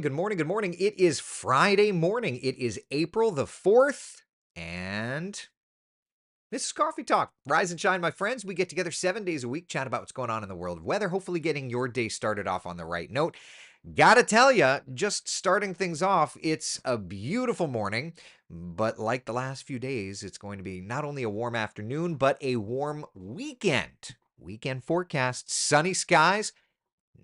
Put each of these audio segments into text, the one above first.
Good morning. Good morning. It is Friday morning. It is April the 4th, and this is Coffee Talk. Rise and shine, my friends. We get together 7 days a week, chat about what's going on in the world of weather, hopefully getting your day started off on the right note. Gotta tell you, just starting things off, it's a beautiful morning, but like the last few days, it's going to be not only a warm afternoon, but a warm weekend. Weekend forecast, sunny skies,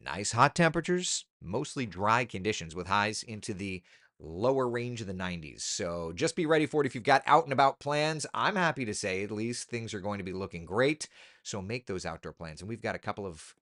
nice hot temperatures, mostly dry conditions with highs into the lower range of the 90s. So just be ready for it if you've got out and about plans. I'm happy to say at least things are going to be looking great. So make those outdoor plans. And we've got a couple of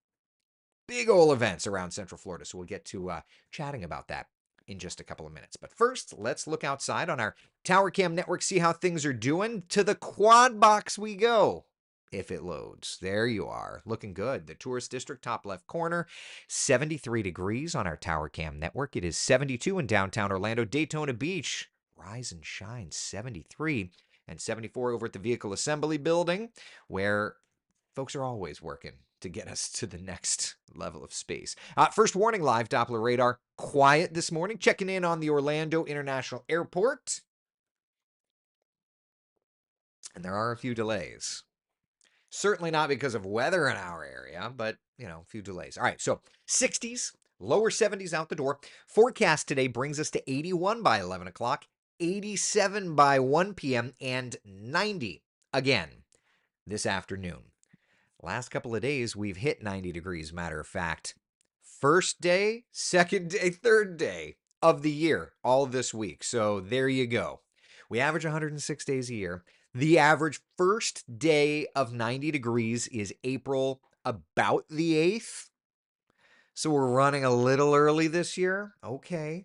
big old events around Central Florida. So we'll get to chatting about that in just a couple of minutes. But first, let's look outside on our Tower Cam network, see how things are doing. To the quad box we go. If it loads. There you are. Looking good. The tourist district, top left corner, 73 degrees on our Tower Cam network. It is 72 in downtown Orlando. Daytona Beach, rise and shine, 73 and 74 over at the Vehicle Assembly Building, where folks are always working to get us to the next level of space. First warning, live Doppler radar. Quiet this morning. Checking in on the Orlando International Airport. And there are a few delays. Certainly not because of weather in our area, but, a few delays. All right, so 60s, lower 70s out the door. Forecast today brings us to 81 by 11 o'clock, 87 by 1 p.m., and 90 again this afternoon. Last couple of days, we've hit 90 degrees, matter of fact. First day, second day, third day of the year, all this week. So there you go. We average 106 days a year. The average first day of 90 degrees is April about the 8th. So we're running a little early this year. Okay.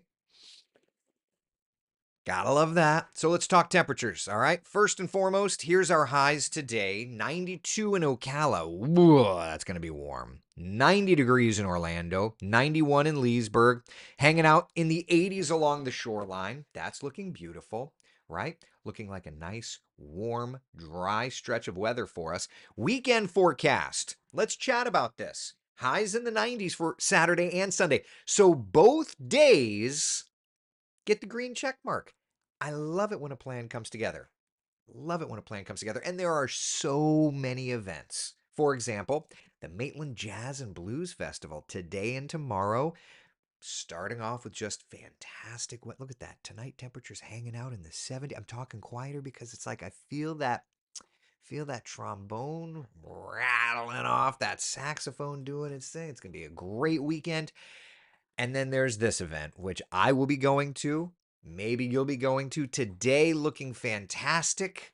Gotta love that. So let's talk temperatures, all right? First and foremost, here's our highs today. 92 in Ocala. Whoa, that's going to be warm. 90 degrees in Orlando. 91 in Leesburg. Hanging out in the 80s along the shoreline. That's looking beautiful, right? Looking like a nice, warm, dry stretch of weather for us. Weekend forecast. Let's chat about this. Highs in the 90s for Saturday and Sunday. So both days get the green check mark. I love it when a plan comes together. Love it when a plan comes together. And there are so many events. For example, the Maitland Jazz and Blues Festival today and tomorrow, starting off with just fantastic. Look at that. Tonight temperatures hanging out in the 70s. I'm talking quieter because it's like I feel that trombone rattling off, that saxophone doing its thing. It's going to be a great weekend. And then there's this event, which I will be going to. Maybe you'll be going to today, looking fantastic.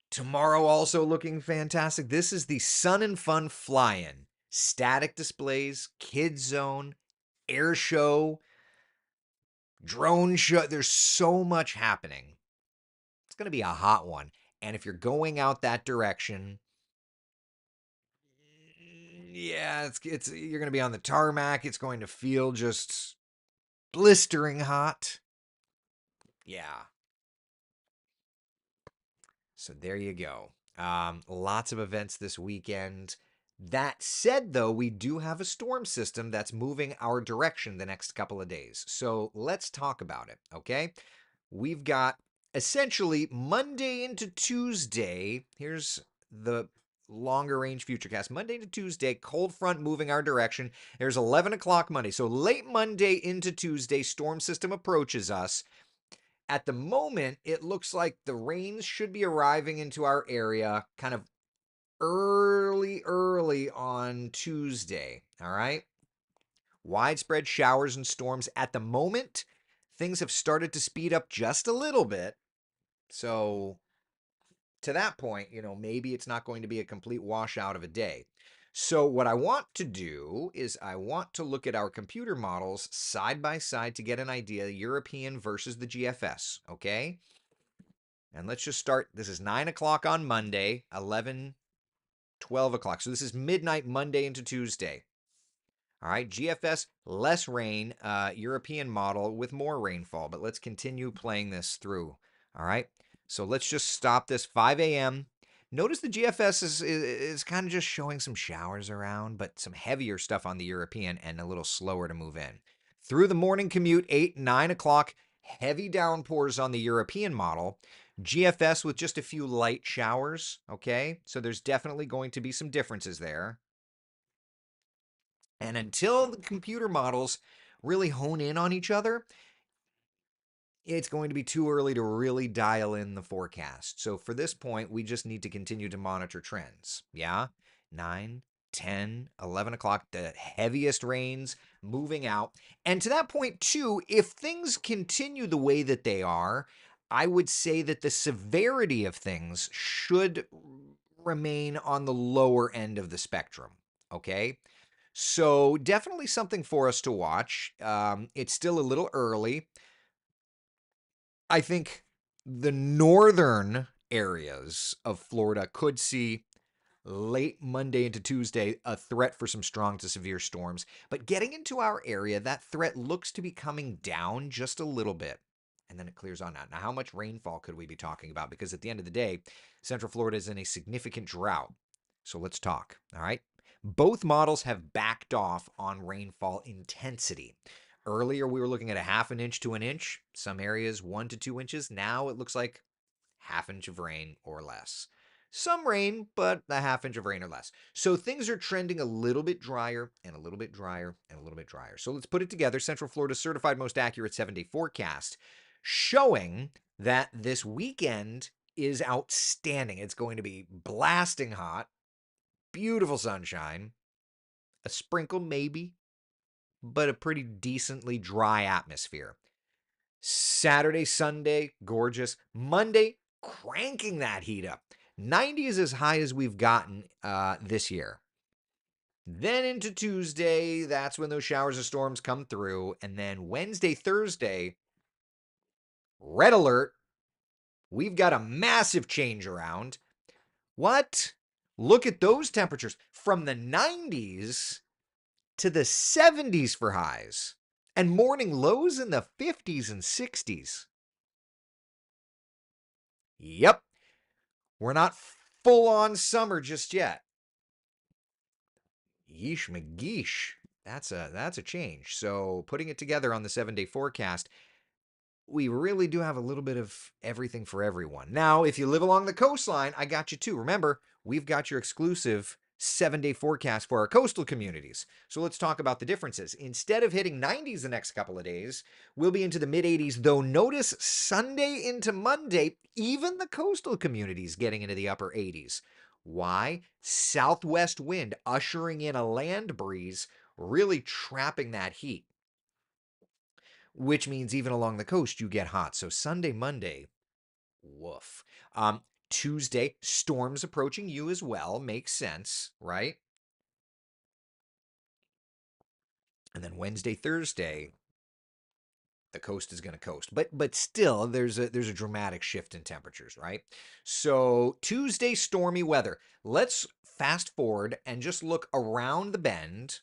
Tomorrow, also looking fantastic. This is the Sun and Fun Fly-In. Static displays, kids zone, air show, drone show. There's so much happening. It's going to be a hot one. And if you're going out that direction, yeah, it's you're going to be on the tarmac. It's going to feel just blistering hot. Yeah. So there you go. Lots of events this weekend. That said, though, we do have a storm system that's moving our direction the next couple of days. So let's talk about it, okay? We've got essentially Monday into Tuesday. Here's the longer range futurecast. Monday to Tuesday, cold front moving our direction. There's 11 o'clock Monday. So late Monday into Tuesday, storm system approaches us. At the moment, it looks like the rains should be arriving into our area kind of early on Tuesday. All right. Widespread showers and storms. At the moment, things have started to speed up just a little bit. So, to that point, maybe it's not going to be a complete washout of a day. So what I want to do is I want to look at our computer models side by side to get an idea, European versus the GFS, okay? And let's just start. This is 9 o'clock on Monday, 11, 12 o'clock. So this is midnight Monday into Tuesday. All right, GFS, less rain, European model with more rainfall. But let's continue playing this through. All right, so let's just stop this 5 a.m. Notice the GFS is kind of just showing some showers around, but some heavier stuff on the European and a little slower to move in. Through the morning commute, 8, 9 o'clock, heavy downpours on the European model. GFS with just a few light showers, okay? So there's definitely going to be some differences there. And until the computer models really hone in on each other, it's going to be too early to really dial in the forecast. So for this point, we just need to continue to monitor trends. Yeah? 9, 10, 11 o'clock, the heaviest rains moving out. And to that point, too, if things continue the way that they are, I would say that the severity of things should remain on the lower end of the spectrum. Okay? So definitely something for us to watch. It's still a little early. I think the northern areas of Florida could see late Monday into Tuesday a threat for some strong to severe storms. But getting into our area, that threat looks to be coming down just a little bit. And then it clears on out. Now, how much rainfall could we be talking about? Because at the end of the day, Central Florida is in a significant drought. So let's talk. All right. Both models have backed off on rainfall intensity. Earlier, we were looking at a half an inch to an inch, some areas 1 to 2 inches. Now it looks like half inch of rain or less. Some rain, but a half inch of rain or less. So things are trending a little bit drier and a little bit drier and a little bit drier. So let's put it together. Central Florida's certified most accurate 7-day forecast showing that this weekend is outstanding. It's going to be blasting hot, beautiful sunshine, a sprinkle maybe, but a pretty decently dry atmosphere. Saturday, Sunday, gorgeous. Monday, cranking that heat up. 90 is as high as we've gotten this year. Then into Tuesday, that's when those showers of storms come through. And then Wednesday, Thursday, red alert. We've got a massive change around. What? Look at those temperatures from the 90s to the 70s for highs and morning lows in the 50s and 60s. Yep, we're not full on summer just yet. Yeesh McGeesh. That's a change. So putting it together on the 7-day forecast, we really do have a little bit of everything for everyone. Now, if you live along the coastline, I got you too. Remember, we've got your exclusive 7-day forecast for our coastal communities. So let's talk about the differences. Instead of hitting 90s the next couple of days, we'll be into the mid 80s, though notice Sunday into Monday, even the coastal communities getting into the upper 80s. Why? Southwest wind ushering in a land breeze, really trapping that heat, which means even along the coast you get hot. So Sunday, Monday, woof. Tuesday, storms approaching you as well. Makes sense, right? And then Wednesday, Thursday, the coast is going to coast. But still, there's a dramatic shift in temperatures, right? So Tuesday, stormy weather. Let's fast forward and just look around the bend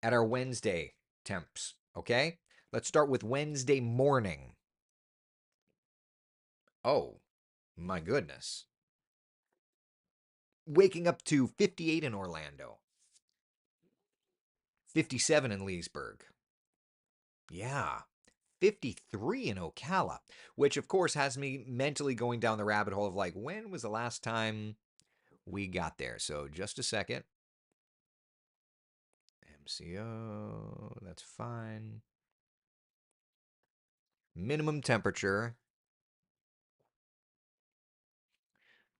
at our Wednesday temps, okay? Let's start with Wednesday morning. Oh, my goodness. Waking up to 58 in Orlando, 57 in Leesburg. Yeah, 53 in Ocala, which of course has me mentally going down the rabbit hole of like, when was the last time we got there? So just a second. MCO, that's fine. Minimum temperature.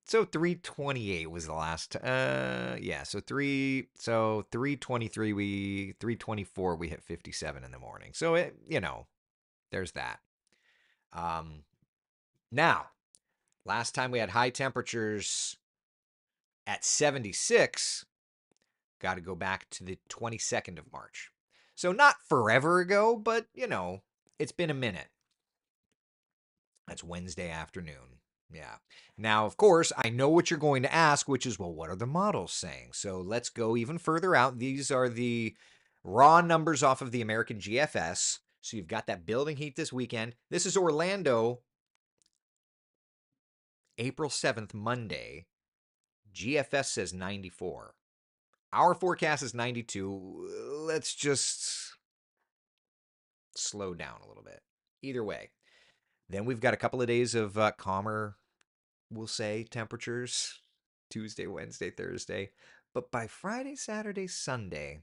So 328 was the last yeah, so 323 324 we hit 57 in the morning. So it, there's that. Now, last time we had high temperatures at 76, got to go back to the 22nd of March. So not forever ago, but it's been a minute. That's Wednesday afternoon. Yeah. Now, of course, I know what you're going to ask, which is, well, what are the models saying? So let's go even further out. These are the raw numbers off of the American GFS. So you've got that building heat this weekend. This is Orlando April 7th, Monday, GFS says 94. Our forecast is 92. Let's just slow down a little bit. Either way. Then we've got a couple of days of calmer, we'll say, temperatures. Tuesday, Wednesday, Thursday. But by Friday, Saturday, Sunday,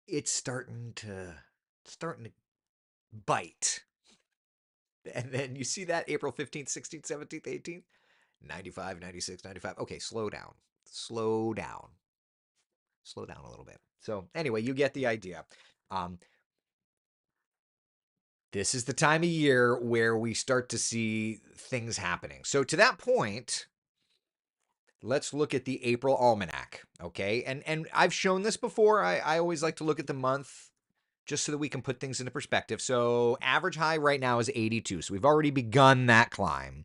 it's starting to bite. And then you see that April 15th, 16th, 17th, 18th, 95, 96, 95. Okay, slow down. Slow down. Slow down a little bit. So, anyway, you get the idea. Um, this is the time of year where we start to see things happening. So, to that point, let's look at the April almanac, okay? And I've shown this before. I always like to look at the month just so that we can put things into perspective. So average high right now is 82. So we've already begun that climb.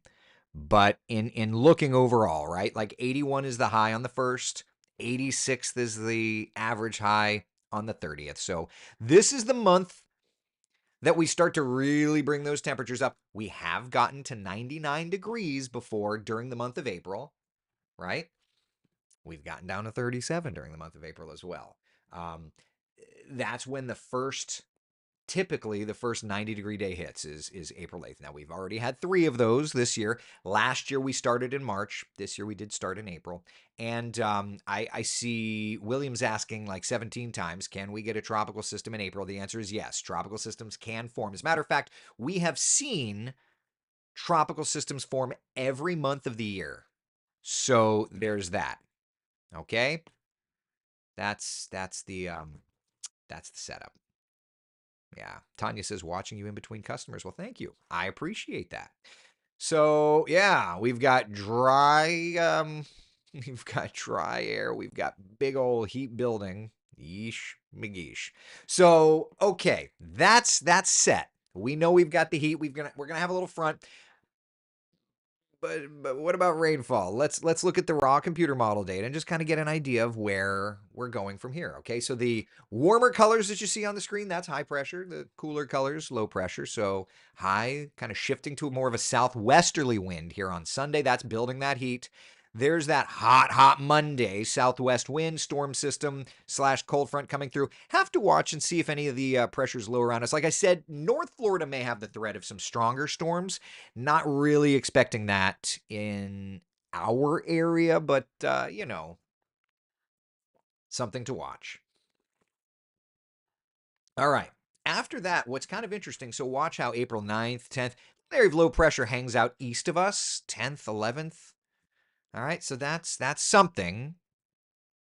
But in looking overall, right? Like 81 is the high on the 1st, 86th is the average high on the 30th. So this is the month that we start to really bring those temperatures up. We have gotten to 99 degrees before during the month of April, right? We've gotten down to 37 during the month of April as well. That's when typically the first 90-degree day hits is April 8th. Now, we've already had 3 of those this year. Last year we started in March. This year we did start in April. And I see Williams asking like 17 times, can we get a tropical system in April? The answer is yes. Tropical systems can form. As a matter of fact, we have seen tropical systems form every month of the year. So there's that. Okay? That's the setup. Yeah. Tanya says, watching you in between customers. Well, thank you. I appreciate that. So yeah, we've got dry we've got dry air, we've got big old heat building. Yeesh McGeesh. So okay, that's set. We know we've got the heat. We're gonna have a little front. But what about rainfall? Let's look at the raw computer model data and just kind of get an idea of where we're going from here. Okay, so the warmer colors that you see on the screen, that's high pressure. The cooler colors, low pressure. So high, kind of shifting to more of a southwesterly wind here on Sunday. That's building that heat. There's that hot Monday southwest wind storm system / cold front coming through. Have to watch and see if any of the pressures low around us. Like I said, North Florida may have the threat of some stronger storms. Not really expecting that in our area, but something to watch. All right. After that, what's kind of interesting, so watch how April 9th, 10th, area of low pressure hangs out east of us, 10th, 11th. All right, so that's something.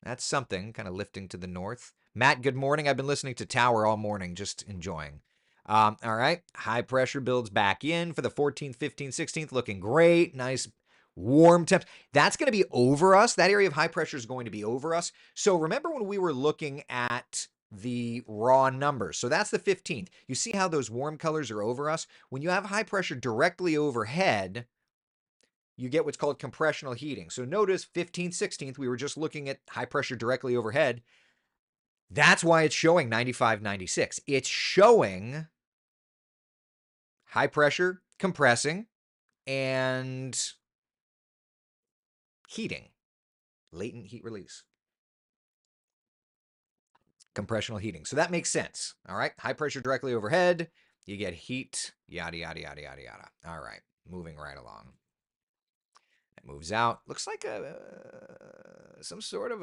That's something, kind of lifting to the north. Matt, good morning. I've been listening to Tower all morning, just enjoying. All right, high pressure builds back in for the 14th, 15th, 16th, looking great. Nice warm temps. That's going to be over us. That area of high pressure is going to be over us. So remember when we were looking at the raw numbers. So that's the 15th. You see how those warm colors are over us? When you have high pressure directly overhead, you get what's called compressional heating. So notice 15th, 16th, we were just looking at high pressure directly overhead. That's why it's showing 95, 96. It's showing high pressure compressing and heating, latent heat release. Compressional heating. So that makes sense. All right. High pressure directly overhead. You get heat, yada, yada, yada, yada, yada. All right. Moving right along. It moves out. Looks like some sort of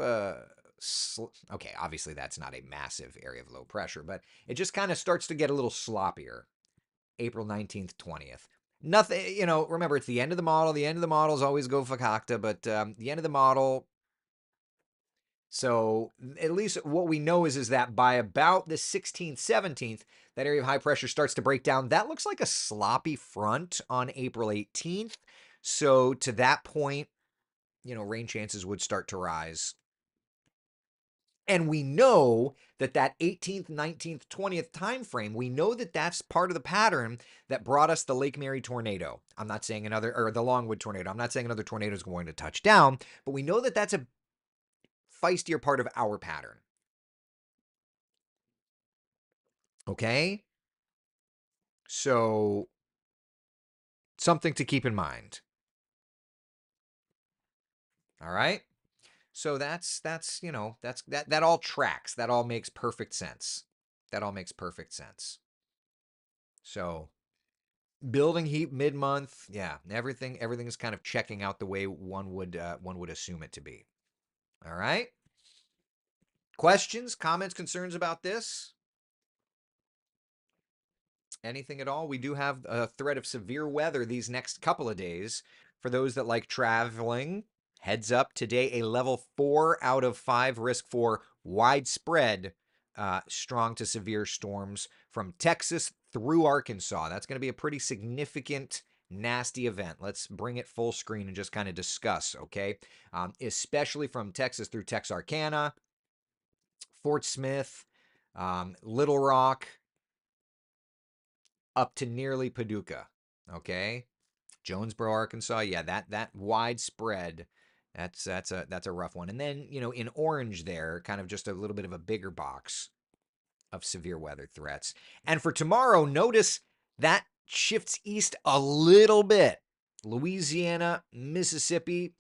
okay, obviously that's not a massive area of low pressure, but it just kind of starts to get a little sloppier. April 19th, 20th. Nothing, remember, it's the end of the model. The end of the models always go fakakta, but the end of the model. So at least what we know is that by about the 16th, 17th, that area of high pressure starts to break down. That looks like a sloppy front on April 18th. So to that point, rain chances would start to rise. And we know that 18th, 19th, 20th time frame, we know that that's part of the pattern that brought us the Lake Mary tornado. I'm not saying or the Longwood tornado. I'm not saying another tornado is going to touch down, but we know that that's a feistier part of our pattern. Okay? So Something to keep in mind. All right. So that all tracks. That all makes perfect sense. That all makes perfect sense. So building heat mid-month, yeah, everything is kind of checking out the way one would assume it to be. All right. Questions, comments, concerns about this? Anything at all? We do have a threat of severe weather these next couple of days. For those that like traveling, heads up today, a level 4 out of 5 risk for widespread strong to severe storms from Texas through Arkansas. That's going to be a pretty significant, nasty event. Let's bring it full screen and just kind of discuss, okay? Especially from Texas through Texarkana, Fort Smith, Little Rock, up to nearly Paducah. Okay, Jonesboro, Arkansas. Yeah, that widespread. That's a rough one. And then in orange there, kind of just a little bit of a bigger box of severe weather threats. And for tomorrow, notice that shifts east a little bit. Louisiana, Mississippi,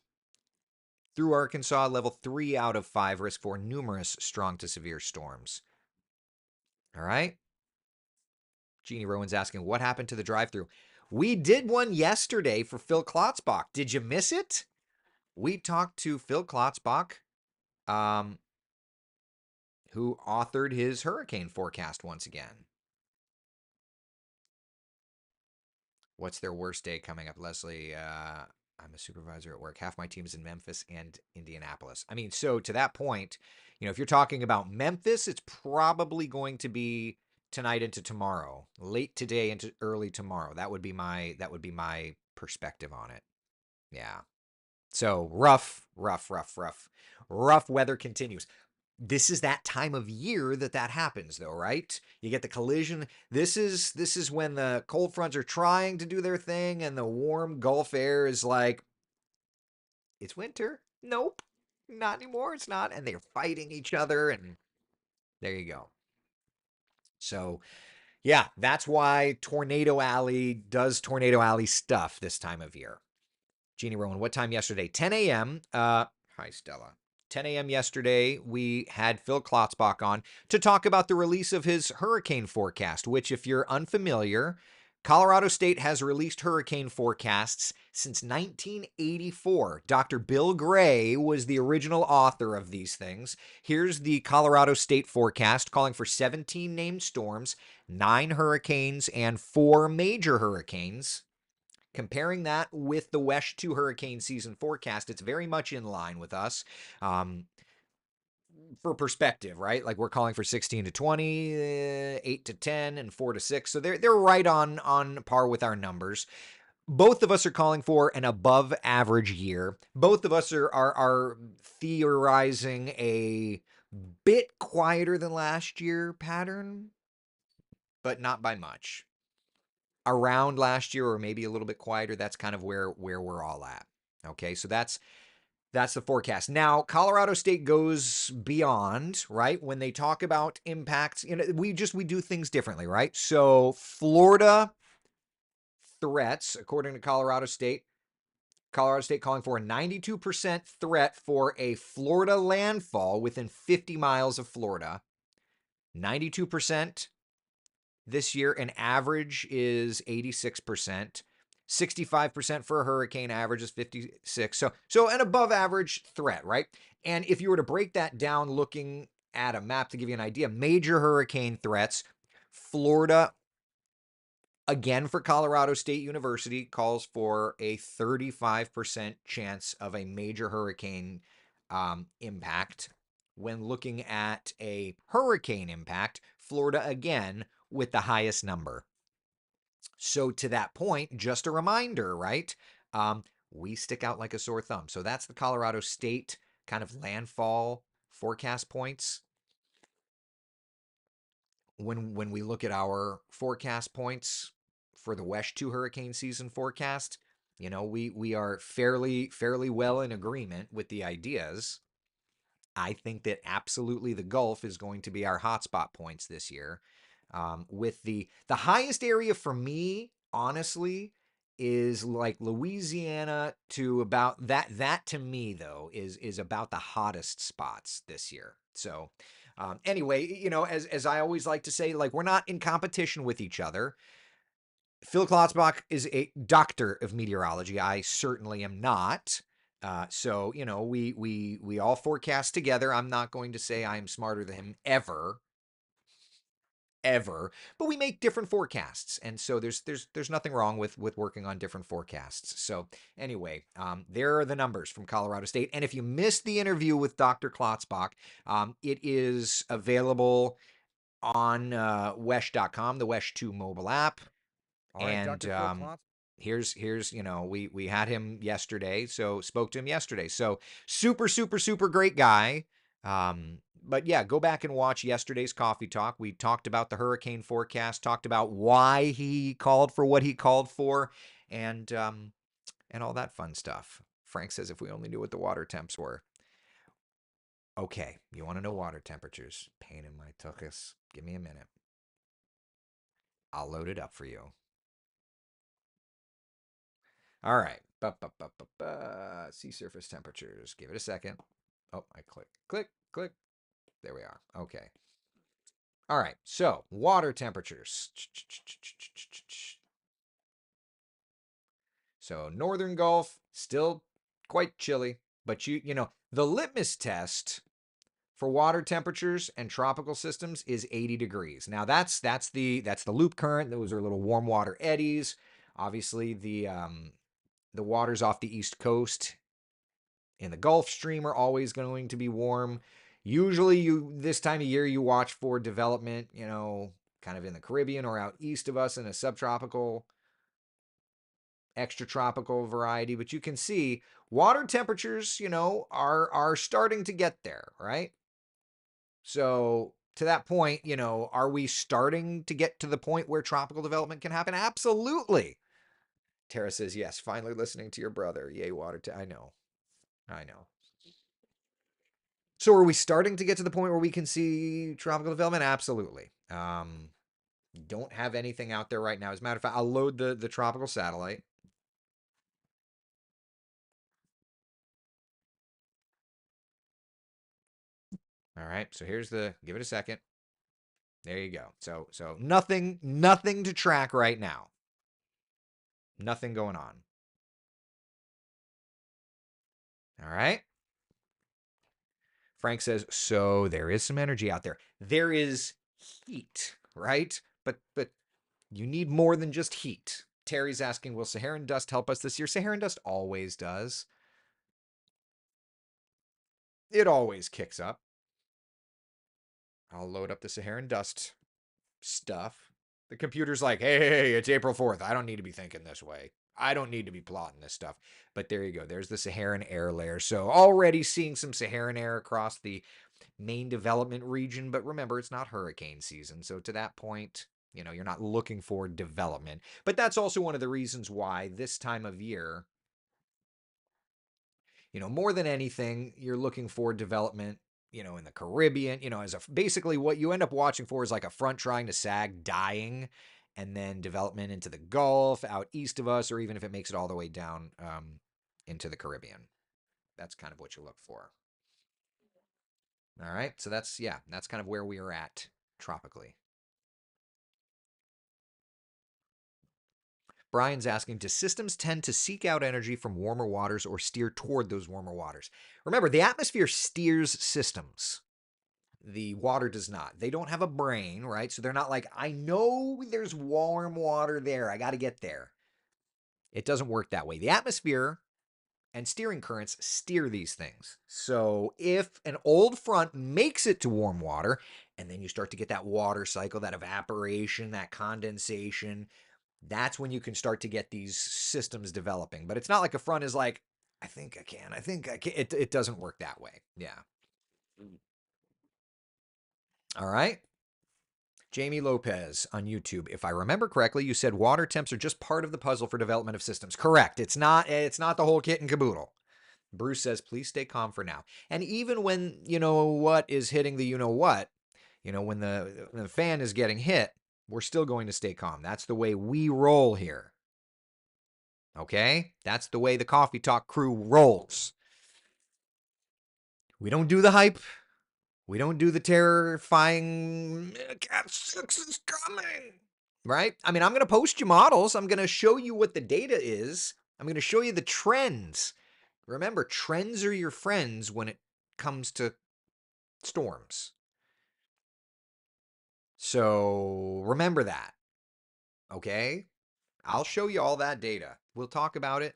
through Arkansas, level 3 out of 5 risk for numerous strong to severe storms. All right. Jeannie Rowan's asking, what happened to the drive-through? We did one yesterday for Phil Klotzbach. Did you miss it? We talked to Phil Klotzbach, um, who authored his hurricane forecast once again. What's their worst day coming up, Leslie? I'm a supervisor at work. Half my team is in Memphis and Indianapolis. I mean, so to that point, if you're talking about Memphis, it's probably going to be tonight into tomorrow, late today into early tomorrow. That would be my perspective on it. Yeah. So rough weather continues. This is that time of year that happens, though, right? You get the collision. This is when the cold fronts are trying to do their thing, and the warm Gulf air is like, it's winter. Nope, not anymore. It's not, and they're fighting each other, and there you go. So yeah, that's why Tornado Alley does Tornado Alley stuff this time of year. Jeannie Rowan, what time yesterday? 10 a.m. Hi, Stella. 10 a.m. yesterday, we had Phil Klotzbach on to talk about the release of his hurricane forecast, which, if you're unfamiliar, Colorado State has released hurricane forecasts since 1984. Dr. Bill Gray was the original author of these things. Here's the Colorado State forecast calling for 17 named storms, 9 hurricanes, and 4 major hurricanes. Comparing that with the WESH 2 hurricane season forecast, it's very much in line with us. For perspective, right? Like we're calling for 16 to 20, 8 to 10, and 4 to 6. So they're right on par with our numbers. Both of us are calling for an above average year. Both of us are theorizing a bit quieter than last year pattern, but not by much. Around last year, or maybe a little bit quieter. That's kind of where we're all at. Okay, so that's the forecast. Now, Colorado State goes beyond, right? When they talk about impacts, we do things differently, right? So Florida threats, according to Colorado State calling for a 92% threat for a Florida landfall within 50 miles of Florida. 92%. This year, an average is 86%. 65% for a hurricane, average is 56. So an above average threat, right? And if you were to break that down looking at a map to give you an idea, major hurricane threats, Florida, again for Colorado State University, calls for a 35% chance of a major hurricane impact. When looking at a hurricane impact, Florida again with the highest number. So to that point, just a reminder, right? We stick out like a sore thumb. So that's the Colorado State kind of landfall forecast points. When we look at our forecast points for the WESH 2 hurricane season forecast, we are fairly well in agreement with the ideas. I think that absolutely the Gulf is going to be our hotspot points this year. With the highest area for me, honestly, is like Louisiana to about that. That to me though is about the hottest spots this year. So anyway, as I always like to say, like we're not in competition with each other. Phil Klotzbach is a doctor of meteorology. I certainly am not. So we all forecast together. I'm not going to say I am smarter than him ever, but we make different forecasts, and so there's nothing wrong with working on different forecasts. So anyway, there are the numbers from Colorado State, and if you missed the interview with Dr. Klotzbach, it is available on Wesh.com, the Wesh 2 mobile app. All right, And Dr. Phil Klotz. here's we had him yesterday, so spoke to him yesterday. So super great guy. But yeah, go back and watch yesterday's coffee talk. We talked about the hurricane forecast, talked about why he called for what he called for, and all that fun stuff. Frank says if we only knew what the water temps were. Okay, you want to know water temperatures? Pain in my tuchus. Give me a minute. I'll load it up for you. All right. Sea surface temperatures. Give it a second. Oh, I click. There we are. Okay. All right. So, water temperatures. So, Northern Gulf still quite chilly, but the litmus test for water temperatures and tropical systems is 80 degrees. Now, that's the loop current. Those are little warm water eddies. Obviously, the waters off the East Coast in the Gulf Stream are always going to be warm. Usually, this time of year you watch for development, kind of in the Caribbean or out east of us in a subtropical, extratropical variety. But you can see water temperatures, are starting to get there, right? So to that point, are we starting to get to the point where tropical development can happen? Absolutely. Tara says, yes, finally listening to your brother. Yay, I know. I know. So are we starting to get to the point where we can see tropical development? Absolutely. Don't have anything out there right now. As a matter of fact, I'll load the tropical satellite. All right. So give it a second. There you go. So nothing to track right now. Nothing going on. All right. Frank says, so there is some energy out there. There is heat, right? But you need more than just heat. Terry's asking, will Saharan dust help us this year? Saharan dust always does. It always kicks up. I'll load up the Saharan dust stuff. The computer's like, hey, it's April 4th. I don't need to be thinking this way. I don't need to be plotting this stuff. But there you go. There's the Saharan air layer. So already seeing some Saharan air across the main development region. But remember, it's not hurricane season. So to that point, you're not looking for development. But that's also one of the reasons why this time of year, more than anything, you're looking for development, in the Caribbean, basically what you end up watching for is like a front trying to sag, dying, and then development into the Gulf, out east of us, or even if it makes it all the way down into the Caribbean. That's kind of what you look for. All right. So that's kind of where we are at tropically. Brian's asking, do systems tend to seek out energy from warmer waters or steer toward those warmer waters? Remember, the atmosphere steers systems. The water does not. They don't have a brain, right? So they're not like, I know there's warm water there. I got to get there. It doesn't work that way. The atmosphere and steering currents steer these things. So if an old front makes it to warm water, and then you start to get that water cycle, that evaporation, that condensation, that's when you can start to get these systems developing. But it's not like a front is like, I think I can. It doesn't work that way. Yeah. All right. Jamie Lopez on YouTube. If I remember correctly, you said water temps are just part of the puzzle for development of systems. Correct. It's not the whole kit and caboodle. Bruce says, please stay calm for now. And even when what is hitting the what, when the fan is getting hit, we're still going to stay calm. That's the way we roll here. Okay? That's the way the Coffee Talk crew rolls. We don't do the hype. We don't do the terrifying Cat 6 is coming. Right? I mean, I'm going to post you models. I'm going to show you what the data is. I'm going to show you the trends. Remember, trends are your friends when it comes to storms. So remember that. Okay? I'll show you all that data. We'll talk about it.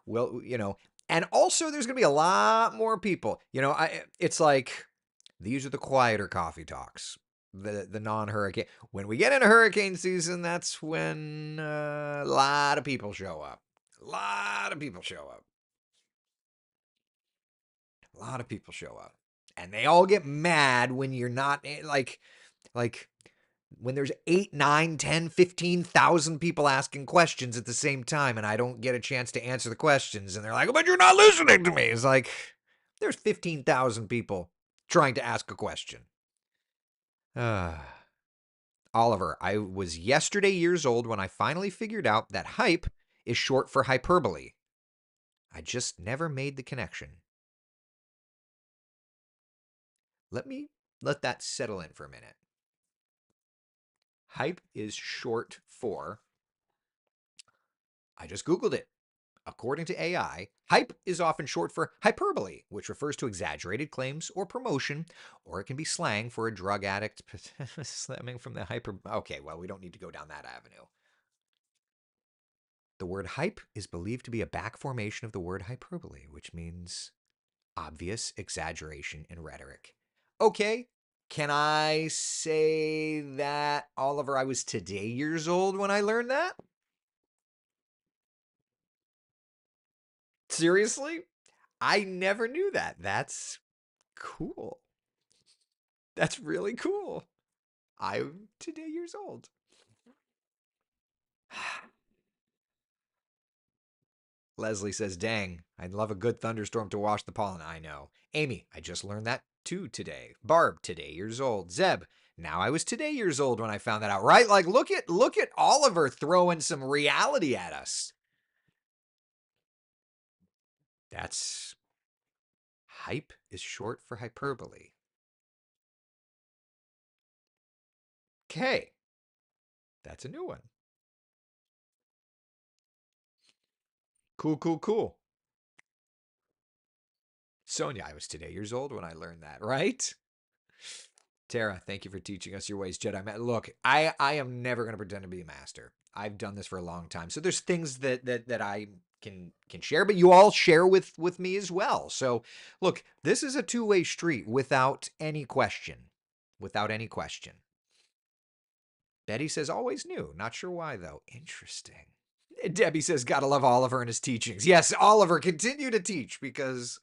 And also there's going to be a lot more people. It's like these are the quieter coffee talks. The non-hurricane. When we get into hurricane season, that's when a lot of people show up. A lot of people show up. A lot of people show up. And they all get mad when you're not like when there's 8, 9, 10, 15,000 people asking questions at the same time and I don't get a chance to answer the questions and they're like, but you're not listening to me. It's like, there's 15,000 people trying to ask a question. Oliver, I was yesterday years old when I finally figured out that hype is short for hyperbole. I just never made the connection. Let that settle in for a minute. Hype is short for, I just Googled it. According to AI, hype is often short for hyperbole, which refers to exaggerated claims or promotion, or it can be slang for a drug addict stemming from the hyper. Okay, well, we don't need to go down that avenue. The word hype is believed to be a back formation of the word hyperbole, which means obvious exaggeration in rhetoric. Okay, can I say that, Oliver, I was today years old when I learned that? Seriously? I never knew that. That's cool. That's really cool. I'm today years old. Leslie says, dang, I'd love a good thunderstorm to wash the pollen. I know. Amy, I just learned that too today. Barb, today years old. Zeb, now I was today years old when I found that out. Right? Like look at Oliver throwing some reality at us. That's hype is short for hyperbole. Okay. That's a new one. Cool, cool, cool. Sonia, I was today years old when I learned that, right? Tara, thank you for teaching us your ways, Jedi. Look, I am never going to pretend to be a master. I've done this for a long time. So there's things that I can share, but you all share with me as well. So look, this is a two-way street without any question. Without any question. Betty says always knew. Not sure why though. Interesting. Debbie says gotta love Oliver and his teachings. Yes, Oliver, continue to teach because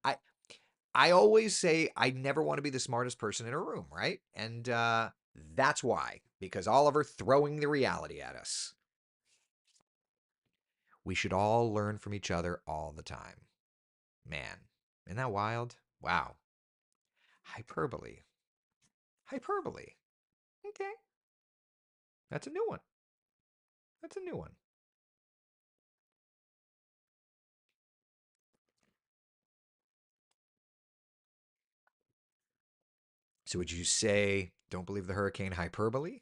I I always say I never want to be the smartest person in a room, right? And that's why, because Oliver throwing the reality at us. We should all learn from each other all the time. Man, isn't that wild? Wow. Hyperbole. Hyperbole. Okay. That's a new one. That's a new one. So would you say, don't believe the hurricane hyperbole?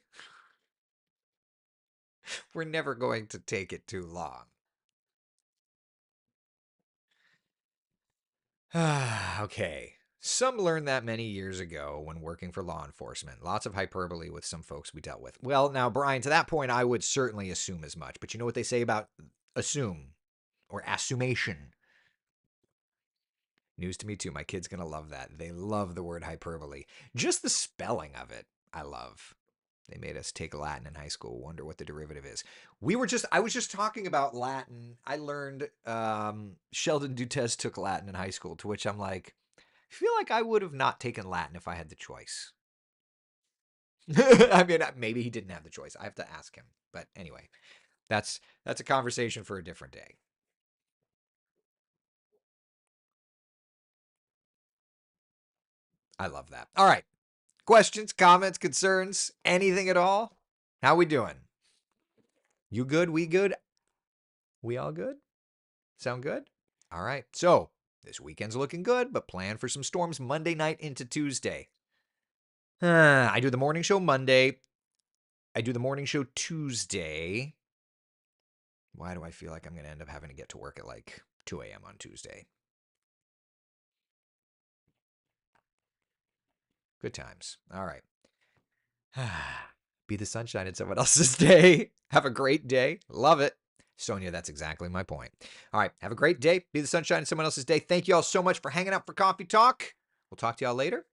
We're never going to take it too long. Okay. Some learned that many years ago when working for law enforcement. Lots of hyperbole with some folks we dealt with. Well, now, Brian, to that point, I would certainly assume as much. But you know what they say about assume or assumation? News to me, too. My kid's going to love that. They love the word hyperbole. Just the spelling of it, I love. They made us take Latin in high school. Wonder what the derivative is. I was just talking about Latin. I learned Sheldon Dutes took Latin in high school, to which I'm like, I feel like I would have not taken Latin if I had the choice. I mean, maybe he didn't have the choice. I have to ask him. But anyway, that's a conversation for a different day. I love that. All right. Questions, comments, concerns, anything at all? How we doing? You good? We good? We all good? Sound good? All right. So this weekend's looking good, but plan for some storms Monday night into Tuesday. I do the morning show Monday. I do the morning show Tuesday. Why do I feel like I'm going to end up having to get to work at like 2 a.m. on Tuesday? Good times. All right. Be the sunshine in someone else's day. Have a great day. Love it. Sonia, that's exactly my point. All right. Have a great day. Be the sunshine in someone else's day. Thank you all so much for hanging out for Coffee Talk. We'll talk to y'all later.